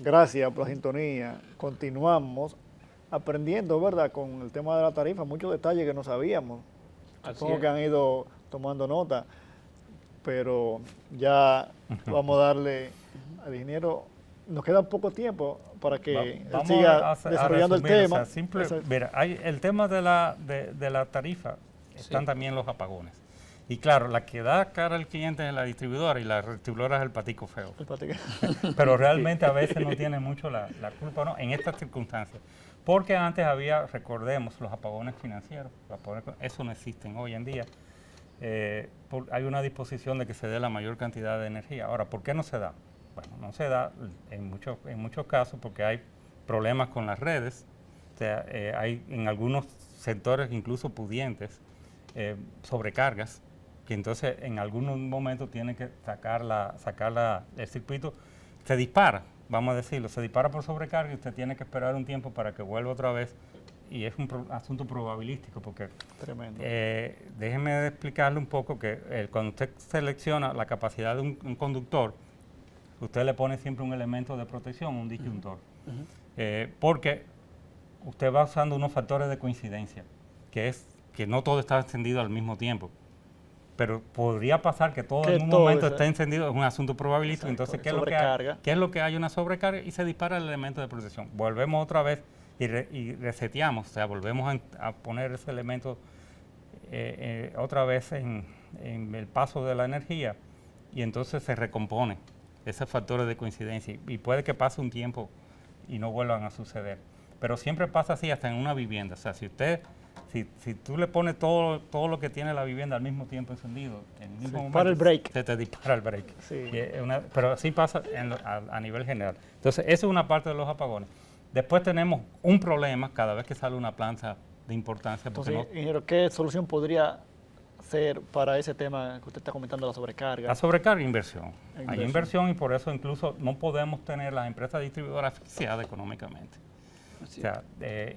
Gracias por la sintonía. Continuamos aprendiendo, ¿verdad? Con el tema de la tarifa, muchos detalles que no sabíamos. Supongo que han ido tomando nota, pero ya vamos a darle al ingeniero. Nos queda poco tiempo para que él siga desarrollando el tema. O sea, mira, el tema de la tarifa están también los apagones. Y claro, la que da cara al cliente es la distribuidora y la distribuidora es el patico feo. Pero realmente a veces no tiene mucho la culpa, ¿no? En estas circunstancias. Porque antes había, recordemos, los apagones financieros. Eso no existen hoy en día. Hay una disposición de que se dé la mayor cantidad de energía. Ahora, ¿por qué no se da? Bueno, no se da en muchos casos porque hay problemas con las redes. O sea, hay en algunos sectores incluso pudientes sobrecargas, que entonces en algunos momentos tiene que sacar el circuito, se dispara, vamos a decirlo, se dispara por sobrecarga y usted tiene que esperar un tiempo para que vuelva otra vez, y es un asunto probabilístico, porque déjeme explicarle un poco que cuando usted selecciona la capacidad de un conductor, usted le pone siempre un elemento de protección, un disyuntor, porque usted va usando unos factores de coincidencia, que es que no todo está encendido al mismo tiempo. Pero podría pasar que todo en un momento esté encendido, es un asunto probabilístico. Entonces, ¿qué es lo que hay? Una sobrecarga y se dispara el elemento de protección. Volvemos otra vez y reseteamos, o sea, volvemos a poner ese elemento otra vez en el paso de la energía y entonces se recompone esos factores de coincidencia y puede que pase un tiempo y no vuelvan a suceder. Pero siempre pasa así hasta en una vivienda. O sea, si tú le pones todo lo que tiene la vivienda al mismo tiempo encendido, en el mismo momento, se te dispara el break. Sí. Pero así pasa a nivel general. Entonces, esa es una parte de los apagones. Después tenemos un problema cada vez que sale una planta de importancia. Entonces, ingeniero, ¿qué solución podría ser para ese tema que usted está comentando, la sobrecarga? La sobrecarga, inversión. Hay inversión y por eso incluso no podemos tener las empresas distribuidoras asfixiadas económicamente. O sea,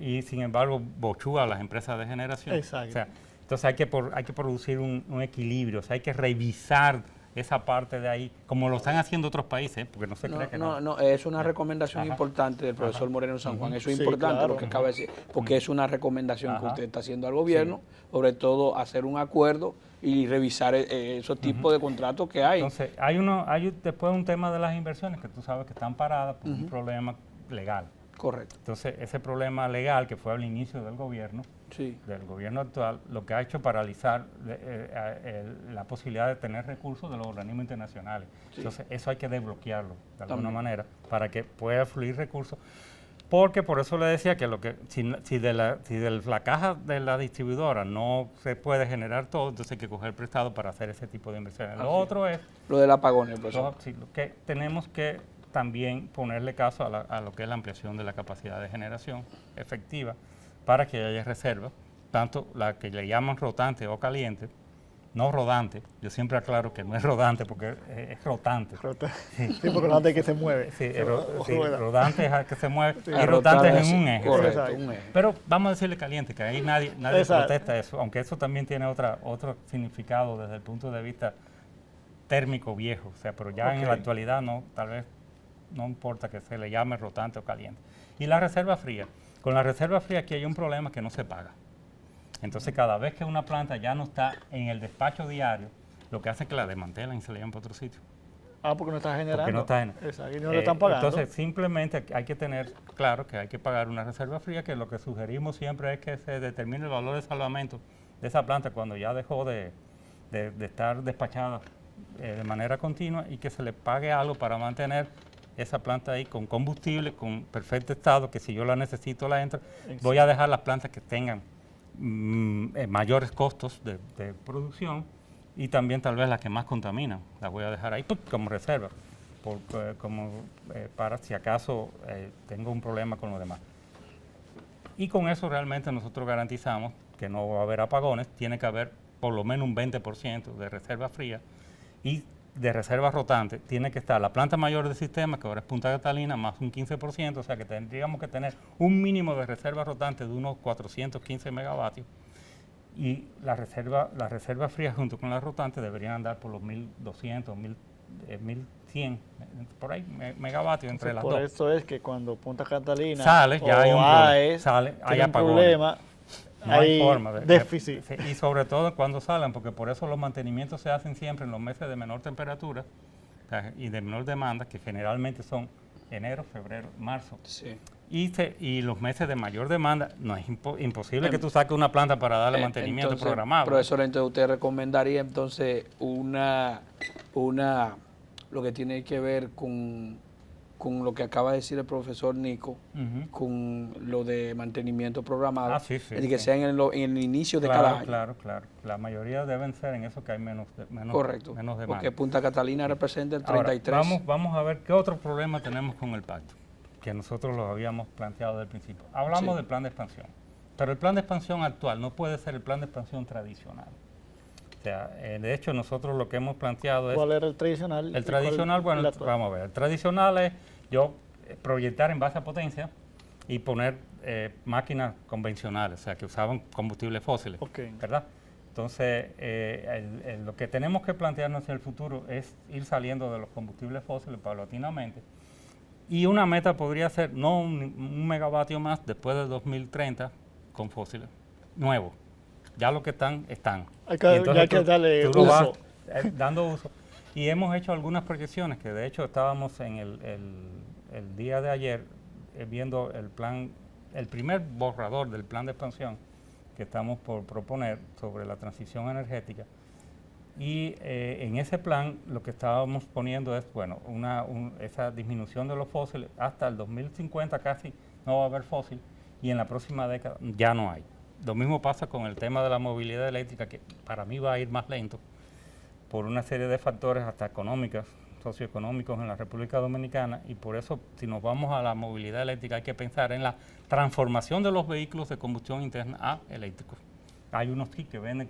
y sin embargo bochúa a las empresas de generación. Exacto. O sea, entonces hay que producir un equilibrio, o sea, hay que revisar esa parte de ahí, como lo están haciendo otros países, porque no se cree que no, es una recomendación importante del profesor Moreno San Juan. Eso es importante, claro, lo que acaba de decir, porque es una recomendación que usted está haciendo al gobierno, sobre todo hacer un acuerdo y revisar esos tipos de contratos que hay. Entonces, hay después un tema de las inversiones que tú sabes que están paradas por un problema legal. Correcto. Entonces, ese problema legal que fue al inicio del gobierno actual, lo que ha hecho paralizar la posibilidad de tener recursos de los organismos internacionales. Sí. Entonces, eso hay que desbloquearlo de alguna manera para que pueda fluir recursos. Porque por eso le decía que si de la caja de la distribuidora no se puede generar todo, entonces hay que coger prestado para hacer ese tipo de inversiones. Lo otro es... Lo del apagón, profesor. Lo que tenemos que también ponerle caso a lo que es la ampliación de la capacidad de generación efectiva para que haya reserva, tanto la que le llaman rotante o caliente, no rodante. Yo siempre aclaro que no es rodante porque es rotante. Sí, porque rodante es que se mueve. Sí, rodante es el que se mueve y rotante es en un eje. Correcto, un eje. Pero vamos a decirle caliente, que ahí nadie protesta eso, aunque eso también tiene otro significado desde el punto de vista térmico viejo. O sea, pero ya en la actualidad tal vez no importa que se le llame rotante o caliente. Y la reserva fría. Con la reserva fría aquí hay un problema que no se paga. Entonces, cada vez que una planta ya no está en el despacho diario, lo que hace es que la desmantelan y se la llevan para otro sitio. Porque no está generando. Porque no está Exacto, y no le están pagando. Entonces, simplemente hay que tener claro que hay que pagar una reserva fría, que lo que sugerimos siempre es que se determine el valor de salvamento de esa planta cuando ya dejó de estar despachada de manera continua y que se le pague algo para mantener esa planta ahí con combustible, con perfecto estado, que si yo la necesito la entro. Voy a dejar las plantas que tengan mayores costos de producción y también tal vez las que más contaminan, las voy a dejar ahí como reserva, para si acaso tengo un problema con lo demás. Y con eso realmente nosotros garantizamos que no va a haber apagones, tiene que haber por lo menos un 20% de reserva fría y de reserva rotante tiene que estar la planta mayor del sistema, que ahora es Punta Catalina, más un 15%, o sea que tendríamos que tener un mínimo de reserva rotante de unos 415 megavatios y la reserva fría junto con la rotante deberían andar por los 1.200, 1100, por ahí, megavatios entre las dos. Por eso es que cuando Punta Catalina sale, ya hay un AES hay apagones. Problema, No hay forma de déficit. Y sobre todo cuando salen, porque por eso los mantenimientos se hacen siempre en los meses de menor temperatura, o sea, y de menor demanda, que generalmente son enero, febrero, marzo. Sí. Y los meses de mayor demanda, no es imposible que tú saques una planta para darle mantenimiento entonces, programado. Profesor, entonces usted recomendaría entonces lo que tiene que ver con lo que acaba de decir el profesor Nico, con lo de mantenimiento programado, sí, que sea en el inicio de claro, cada año. Claro. La mayoría deben ser en eso que hay menos Correcto, demanda. porque Punta Catalina representa el 33. Ahora, vamos a ver qué otro problema tenemos con el pacto, que nosotros lo habíamos planteado desde el principio. Hablamos del plan de expansión, pero el plan de expansión actual no puede ser el plan de expansión tradicional. O sea, de hecho, nosotros lo que hemos planteado es... ¿Cuál era el tradicional? El tradicional, bueno, vamos a ver. El tradicional es yo proyectar en base a potencia y poner máquinas convencionales, o sea, que usaban combustibles fósiles, ¿verdad? Entonces, lo que tenemos que plantearnos en el futuro es ir saliendo de los combustibles fósiles paulatinamente. Y una meta podría ser no un megavatio más después de 2030 con fósiles nuevos. Ya lo que están. Hay que darle uso. Vas, dando uso. Y hemos hecho algunas proyecciones, que de hecho estábamos en el día de ayer viendo el primer borrador del plan de expansión que estamos por proponer sobre la transición energética. Y en ese plan lo que estábamos poniendo es, bueno, esa disminución de los fósiles hasta el 2050 casi no va a haber fósil, y en la próxima década ya no hay. Lo mismo pasa con el tema de la movilidad eléctrica, que para mí va a ir más lento por una serie de factores hasta económicos, socioeconómicos en la República Dominicana, y por eso si nos vamos a la movilidad eléctrica hay que pensar en la transformación de los vehículos de combustión interna a eléctricos. Hay unos kits que venden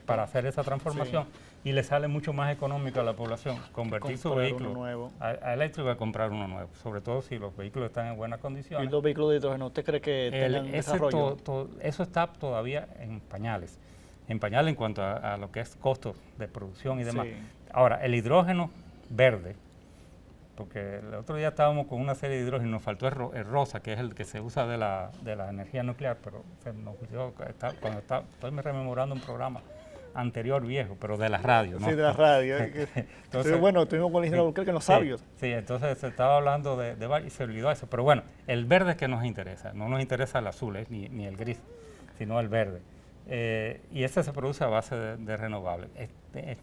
para hacer esa transformación, y le sale mucho más económico a la población convertir su vehículo a eléctrico que comprar uno nuevo, sobre todo si los vehículos están en buenas condiciones. ¿Y los vehículos de hidrógeno usted cree que tengan desarrollo? Eso está todavía en pañales en cuanto a lo que es costo de producción y demás. Ahora, el hidrógeno verde, porque el otro día estábamos con una serie de hidrógeno, nos faltó el rosa, que es el que se usa de la energía nuclear, pero se nos olvidó, estoy rememorando un programa anterior viejo, pero de la radio, ¿no? Sí, de la radio. Entonces, bueno, estuvimos con el ingeniero Albuquerque en Los Sabios. Sí, entonces se estaba hablando y se olvidó eso, pero bueno, el verde es que nos interesa, no nos interesa el azul ni el gris, sino el verde. Y ese se produce a base de renovables.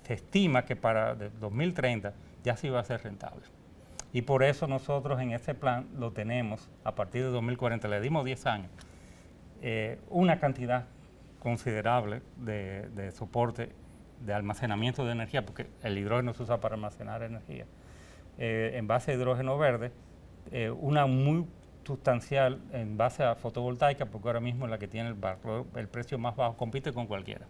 Se estima que para 2030 ya sí va a ser rentable. Y por eso nosotros en ese plan lo tenemos a partir de 2040, le dimos 10 años, una cantidad considerable de soporte de almacenamiento de energía, porque el hidrógeno se usa para almacenar energía, en base a hidrógeno verde, una muy sustancial en base a fotovoltaica, porque ahora mismo es la que tiene el precio más bajo, compite con cualquiera.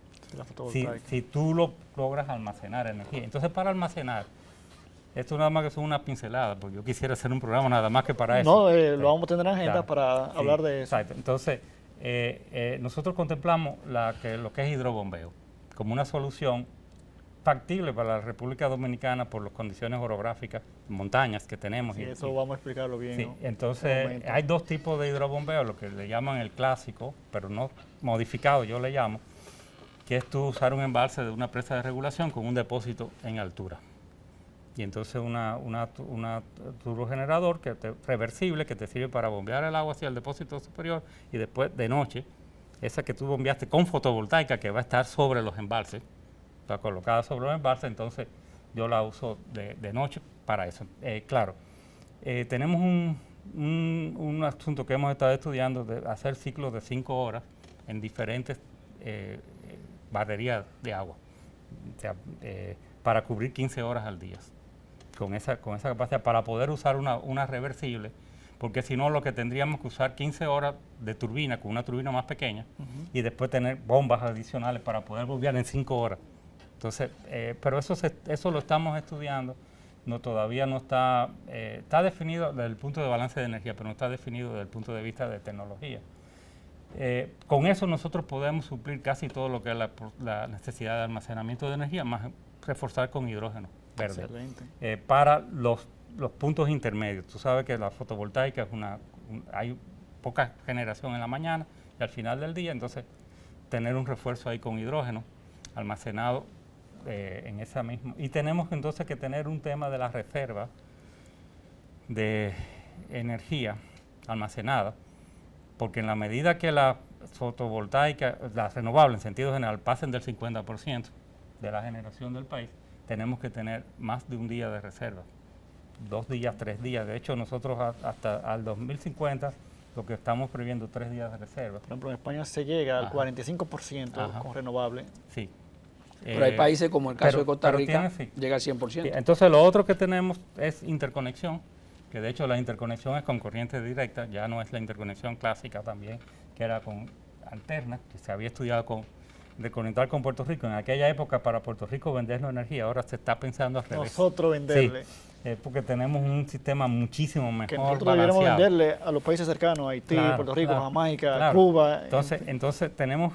Si tú logras almacenar energía. Entonces, para almacenar, esto nada más que son una pincelada, porque yo quisiera hacer un programa nada más que para eso. No, lo vamos a tener en agenda para hablar de eso. Exacto. Entonces, nosotros contemplamos lo que es hidrobombeo como una solución factible para la República Dominicana por las condiciones orográficas, montañas que tenemos. Sí, eso vamos a explicarlo bien. Sí, entonces hay dos tipos de hidrobombeo, lo que le llaman el clásico, pero no modificado, yo le llamo, que es tú usar un embalse de una presa de regulación con un depósito en altura. Y entonces una turbogenerador reversible que te sirve para bombear el agua hacia el depósito superior, y después de noche, esa que tú bombeaste con fotovoltaica que va a estar sobre los embalses, está colocada sobre los embalses, entonces yo la uso de noche para eso. Claro, tenemos un asunto que hemos estado estudiando de hacer ciclos de 5 horas en diferentes baterías de agua, o sea, para cubrir 15 horas al día, con esa capacidad, para poder usar una reversible, porque si no lo que tendríamos que usar 15 horas de turbina con una turbina más pequeña, y después tener bombas adicionales para poder bombear en 5 horas. Entonces, pero eso lo estamos estudiando, todavía no está definido desde el punto de balance de energía, pero no está definido desde el punto de vista de tecnología. Con eso nosotros podemos suplir casi todo lo que es la necesidad de almacenamiento de energía, más reforzar con hidrógeno verde. Para los puntos intermedios. Tú sabes que la fotovoltaica es hay poca generación en la mañana y al final del día, entonces tener un refuerzo ahí con hidrógeno almacenado en esa misma. Y tenemos entonces que tener un tema de la reserva de energía almacenada, porque en la medida que la fotovoltaica, las renovables en sentido general, pasen del 50% de la generación del país, tenemos que tener más de un día de reserva, 2 días, 3 días. De hecho, nosotros hasta al 2050 lo que estamos previendo 3 días de reserva. Por ejemplo, en España se llega al 45% con renovable. Sí. Pero hay países como el caso de Costa Rica, llega al 100%. Entonces, lo otro que tenemos es interconexión, que de hecho la interconexión es con corriente directa, ya no es la interconexión clásica también, que era con alterna, que se había estudiado de conectar con Puerto Rico. En aquella época, para Puerto Rico vendernos energía, ahora se está pensando al revés. Nosotros venderle. Sí, porque tenemos un sistema muchísimo mejor que nosotros deberíamos venderle a los países cercanos, Haití, Puerto Rico, Jamaica, Cuba. Entonces tenemos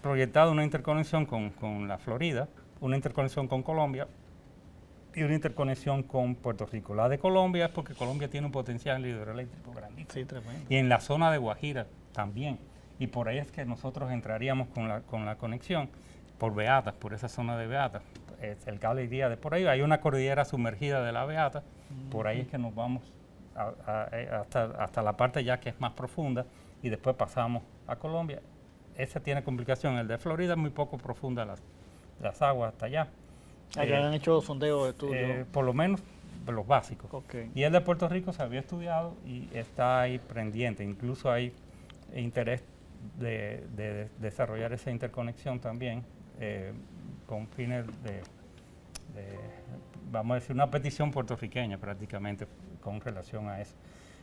proyectado una interconexión con la Florida, una interconexión con Colombia y una interconexión con Puerto Rico. La de Colombia es porque Colombia tiene un potencial hidroeléctrico grandísimo. Sí, tremendo. Y en la zona de Guajira también. Y por ahí es que nosotros entraríamos con la conexión por Beatas, por esa zona de Beatas. El cable iría de por ahí. Hay una cordillera sumergida de la Beata. Por ahí es que nos vamos hasta la parte ya que es más profunda y después pasamos a Colombia. Ese tiene complicación. El de Florida es muy poco profunda las aguas hasta allá. Allá han hecho sondeos de estudio. Por lo menos los básicos. Okay. Y el de Puerto Rico se había estudiado y está ahí pendiente. Incluso hay interés de desarrollar esa interconexión también con fines vamos a decir, una petición puertorriqueña prácticamente con relación a eso.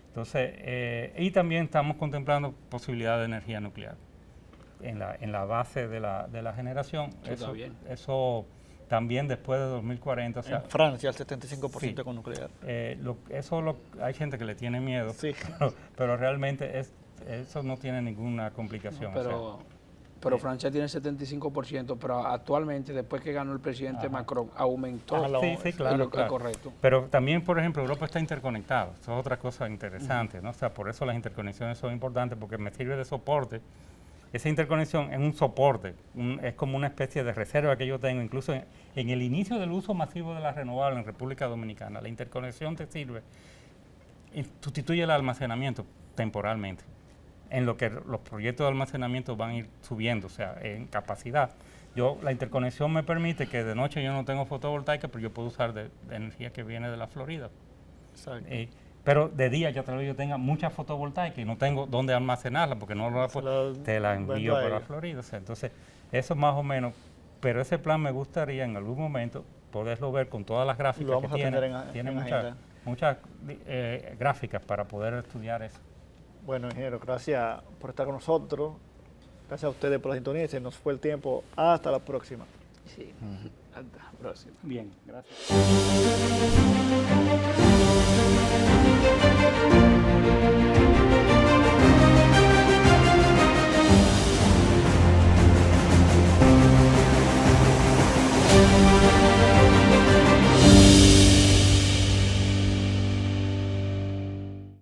Entonces, y también estamos contemplando posibilidad de energía nuclear en la base de la generación. Eso también después de 2040. O sea, en Francia el 75% con nuclear. Hay gente que le tiene miedo, sí. pero realmente eso no tiene ninguna complicación. Pero Francia tiene 75%, pero actualmente, después que ganó el presidente Macron, aumentó. Sí, claro. Correcto. Pero también, por ejemplo, Europa está interconectada. Eso es otra cosa interesante, ¿no? O sea, por eso las interconexiones son importantes, porque me sirve de soporte. Esa interconexión es un soporte, es como una especie de reserva que yo tengo. Incluso en el inicio del uso masivo de las renovables en República Dominicana, la interconexión te sirve y sustituye el almacenamiento temporalmente, en lo que los proyectos de almacenamiento van a ir subiendo, o sea, en capacidad. La interconexión me permite que de noche yo no tengo fotovoltaica, pero yo puedo usar de energía que viene de la Florida. Exacto. Pero de día yo tenga mucha fotovoltaica y no tengo dónde almacenarla, porque no te la envío para Florida. O sea, entonces, eso más o menos, pero ese plan me gustaría en algún momento poderlo ver con todas las gráficas que tiene muchas gráficas para poder estudiar eso. Bueno, ingeniero, gracias por estar con nosotros. Gracias a ustedes por la sintonía. Se nos fue el tiempo. Hasta la próxima. Sí, hasta la próxima. Bien, gracias.